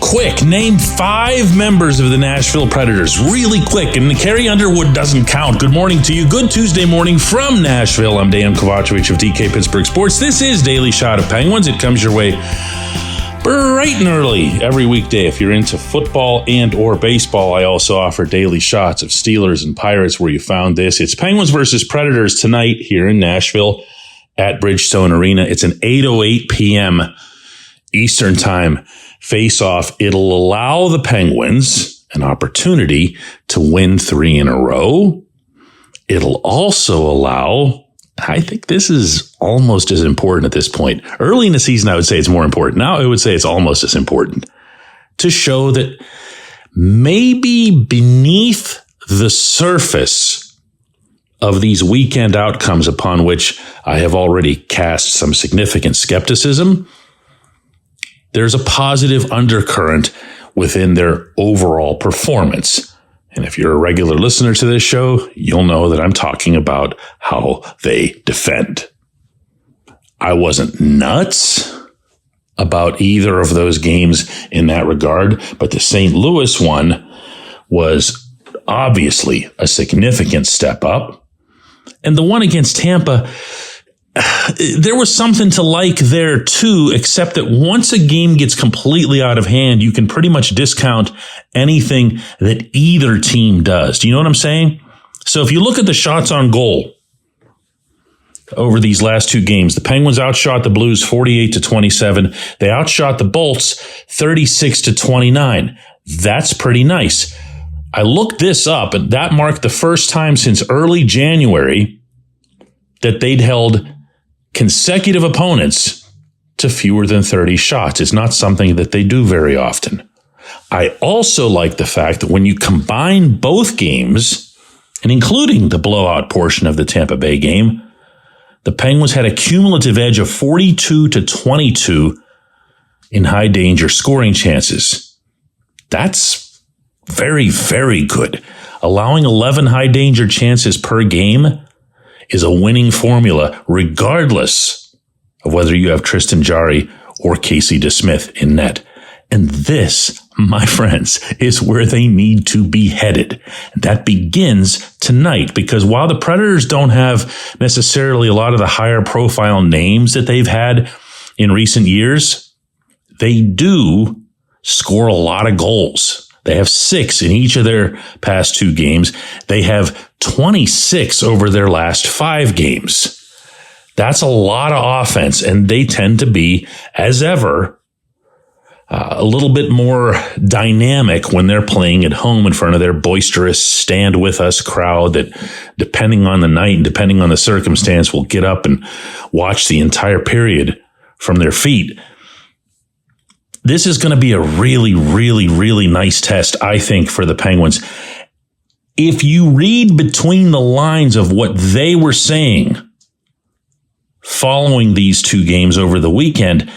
quick. Name 5 members of the Nashville Predators. Really quick. And Carrie Underwood doesn't count. Good morning to you. Good Tuesday morning from Nashville. I'm Dejan Kovacevic of DK Pittsburgh Sports. This is Daily Shot of Penguins. It comes your way bright and early every weekday. If you're into football and or baseball, I also offer daily shots of Steelers and Pirates where you found this. It's Penguins versus Predators tonight here in Nashville at Bridgestone Arena. It's an 8:08 p.m. Eastern Time face-off. It'll allow the Penguins an opportunity to win 3 in a row. It'll also allow, I think this is almost as important at this point. Early in the season, I would say it's more important. Now I would say it's almost as important to show that maybe beneath the surface of these weekend outcomes upon which I have already cast some significant skepticism, there's a positive undercurrent within their overall performance. And if you're a regular listener to this show, you'll know that I'm talking about how they defend. I wasn't nuts about either of those games in that regard, but the St. Louis one was obviously a significant step up. And the one against Tampa, there was something to like there too, except that once a game gets completely out of hand, you can pretty much discount anything that either team does. Do you know what I'm saying? So if you look at the shots on goal over these last 2 games, the Penguins outshot the Blues 48-27. They outshot the Bolts 36-29. That's pretty nice. I looked this up, and that marked the first time since early January that they'd held consecutive opponents to fewer than 30 shots. It's not something that they do very often. I also like the fact that when you combine both games, and including the blowout portion of the Tampa Bay game, the Penguins had a cumulative edge of 42-22 in high danger scoring chances. That's very, very good. Allowing 11 high danger chances per game is a winning formula, regardless of whether you have Tristan Jarry or Casey DeSmith in net. And this, my friends, is where they need to be headed. That begins tonight, because while the Predators don't have necessarily a lot of the higher profile names that they've had in recent years, they do score a lot of goals. They have 6 in each of their past 2 games. They have 26 over their last 5 games. That's a lot of offense, and they tend to be, as ever, a little bit more dynamic when they're playing at home in front of their boisterous stand with us crowd that, depending on the night and depending on the circumstance, will get up and watch the entire period from their feet. This is going to be a really, really, really nice test, I think, for the Penguins. If you read between the lines of what they were saying following these 2 games over the weekend,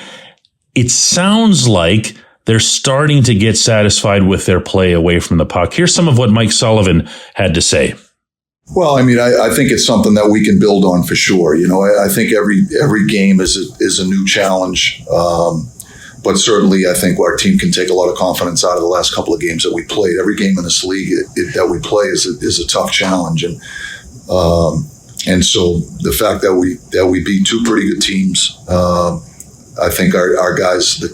it sounds like they're starting to get satisfied with their play away from the puck. Here's some of what Mike Sullivan had to say. Well, I mean, I think it's something that we can build on for sure. You know, I think every game is a new challenge. But certainly, I think our team can take a lot of confidence out of the last couple of games that we played. Every game in this league that we play is a tough challenge, and so the fact that we beat 2 pretty good teams, I think our guys that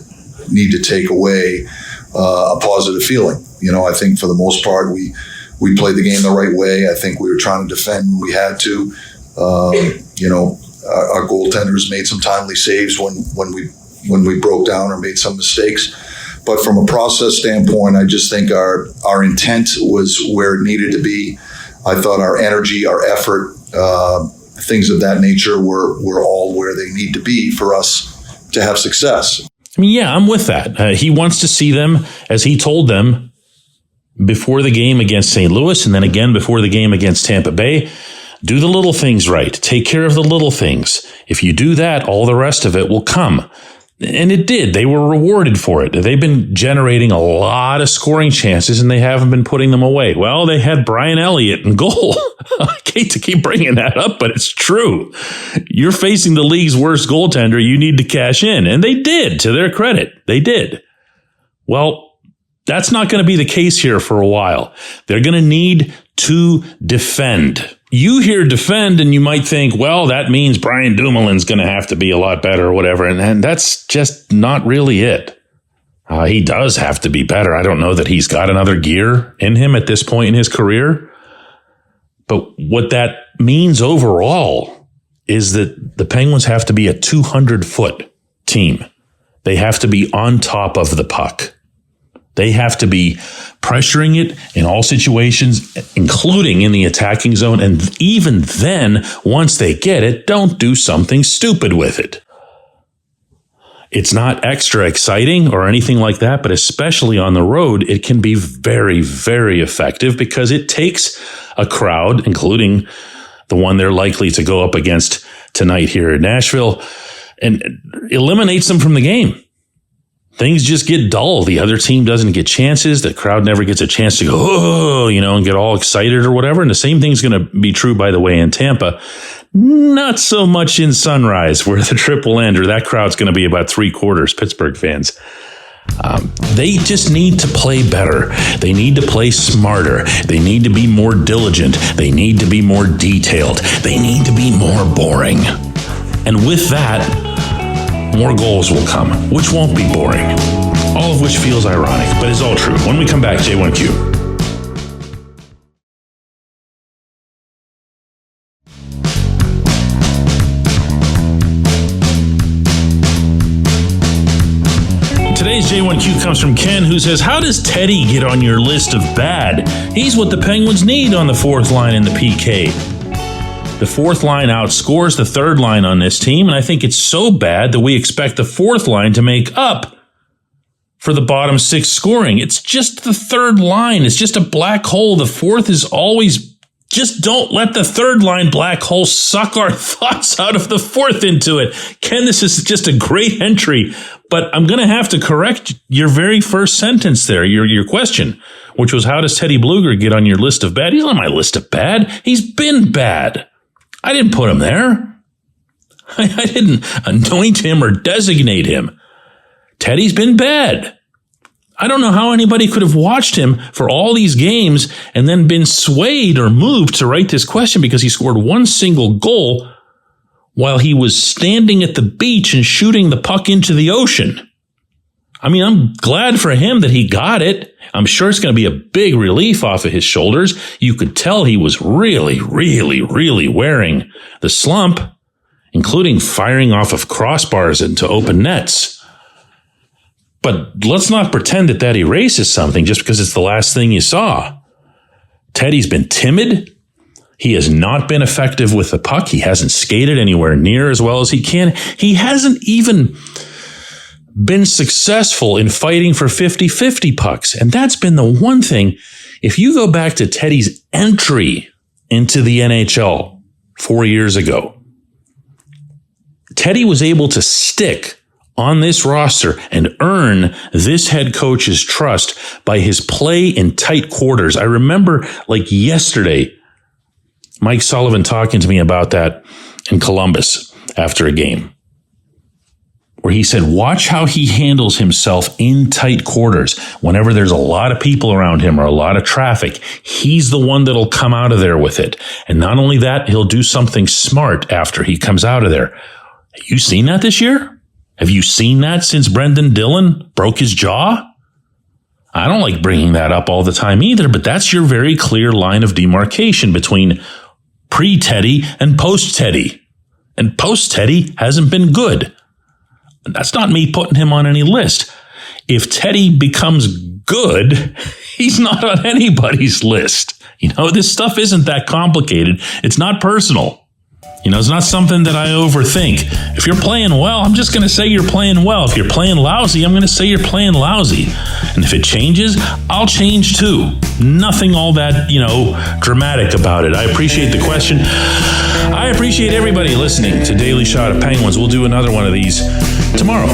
need to take away a positive feeling. You know, I think for the most part we played the game the right way. I think we were trying to defend when we had to. You know, our goaltenders made some timely saves when we broke down or made some mistakes. But from a process standpoint, I just think our intent was where it needed to be. I thought our energy, our effort, things of that nature were all where they need to be for us to have success. I mean, yeah, I'm with that. He wants to see them, as he told them before the game against St. Louis and then again before the game against Tampa Bay, do the little things right. Take care of the little things. If you do that, all the rest of it will come. And it did. They were rewarded for it. They've been generating a lot of scoring chances, and they haven't been putting them away. Well, they had Brian Elliott in goal. I hate to keep bringing that up, but it's true. You're facing the league's worst goaltender. You need to cash in. And they did, to their credit. They did. Well, That's not going to be the case here for a while. They're going to need to defend. You hear defend and you might think, well, that means Brian Dumoulin's going to have to be a lot better or whatever. And that's just not really it. He does have to be better. I don't know that he's got another gear in him at this point in his career. But what that means overall is that the Penguins have to be a 200-foot team. They have to be on top of the puck. They have to be pressuring it in all situations, including in the attacking zone. And even then, once they get it, don't do something stupid with it. It's not extra exciting or anything like that, but especially on the road, it can be very, very effective because it takes a crowd, including the one they're likely to go up against tonight here in Nashville, and eliminates them from the game. Things just get dull. The other team doesn't get chances. The crowd never gets a chance to go, oh, and get all excited or whatever. And the same thing's going to be true, by the way, in Tampa. Not so much in Sunrise, where the trip will end, or that crowd's going to be about 3/4 Pittsburgh fans. They just need to play better. They need to play smarter. They need to be more diligent. They need to be more detailed. They need to be more boring. And with that, more goals will come, which won't be boring. All of which feels ironic, but is all true. When we come back, J1Q. Today's J1Q comes from Ken, who says, how does Teddy get on your list of bad? He's what the Penguins need on the fourth line in the PK. The fourth line outscores the third line on this team, and I think it's so bad that we expect the fourth line to make up for the bottom six scoring. It's just the third line. It's just a black hole. The fourth is always, just don't let the third line black hole suck our thoughts out of the fourth into it. Ken, this is just a great entry, but I'm going to have to correct your very first sentence there, your question, which was, how does Teddy Blueger get on your list of bad? He's on my list of bad. He's been bad. I didn't put him there. I didn't anoint him or designate him. Teddy's been bad. I don't know how anybody could have watched him for all these games and then been swayed or moved to write this question because he scored one single goal while he was standing at the beach and shooting the puck into the ocean. I mean, I'm glad for him that he got it. I'm sure it's going to be a big relief off of his shoulders. You could tell he was really, really, really wearing the slump, including firing off of crossbars into open nets. But let's not pretend that erases something just because it's the last thing you saw. Teddy's been timid. He has not been effective with the puck. He hasn't skated anywhere near as well as he can. He hasn't even been successful in fighting for 50-50 pucks. And that's been the one thing. If you go back to Teddy's entry into the NHL 4 years ago, Teddy was able to stick on this roster and earn this head coach's trust by his play in tight quarters. I remember like yesterday, Mike Sullivan talking to me about that in Columbus after a game, where he said, watch how he handles himself in tight quarters. Whenever there's a lot of people around him or a lot of traffic, he's the one that'll come out of there with it. And not only that, he'll do something smart after he comes out of there. Have you seen that this year? Have you seen that since Brendan Dillon broke his jaw? I don't like bringing that up all the time either, but that's your very clear line of demarcation between pre-Teddy and post-Teddy. And post-Teddy hasn't been good. That's not me putting him on any list. If Teddy becomes good, he's not on anybody's list. This stuff isn't that complicated. It's not personal. It's not something that I overthink. If you're playing well, I'm just going to say you're playing well. If you're playing lousy, I'm going to say you're playing lousy. And if it changes, I'll change too. Nothing all that, dramatic about it. I appreciate the question. I appreciate everybody listening to Daily Shot of Penguins. We'll do another one of these tomorrow.